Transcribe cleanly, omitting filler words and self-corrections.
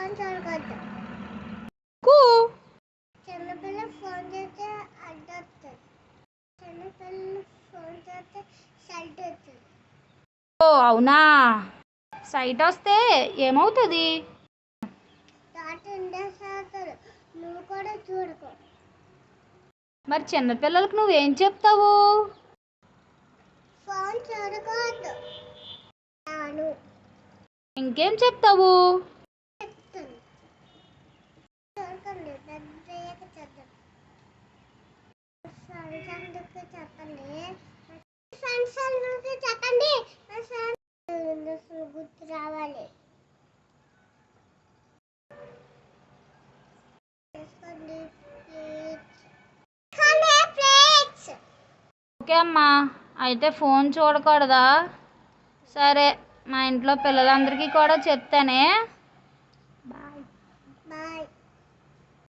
Phone చూడకూడదు. కూ చిన్నపిల్ల ఫోన్ చేస్తే అడ్డొస్తుంది. చిన్నపిల్లలు ఫోన్ చేస్తే సైట్ వస్తుంది. ఓ అవునా, సైట్ వస్తే ఏమవుతుంది? తాత ఉండేస్తారు. నువ్వు కూడా చూడుకో. మరి చిన్నపిల్లలకు నువ్వేం చెప్తావు? ఫోన్ చూడకూడదు. ఇంకేం చెప్తావు? చెప్తాను. చూడకండి, పెద్దయ్యాక చేద్దాం. ఫ్రెండ్స్ అందరికీ చెప్పండి. ఫ్రెండ్స్ అందరికీ చెప్పండి. గుర్తు రావాలి. ఓకే అమ్మా, అయితే ఫోన్ చూడకూడదా? సరే, మా ఇంట్లో పిల్లలందరికీ కూడా చెప్తానే. బాయ్.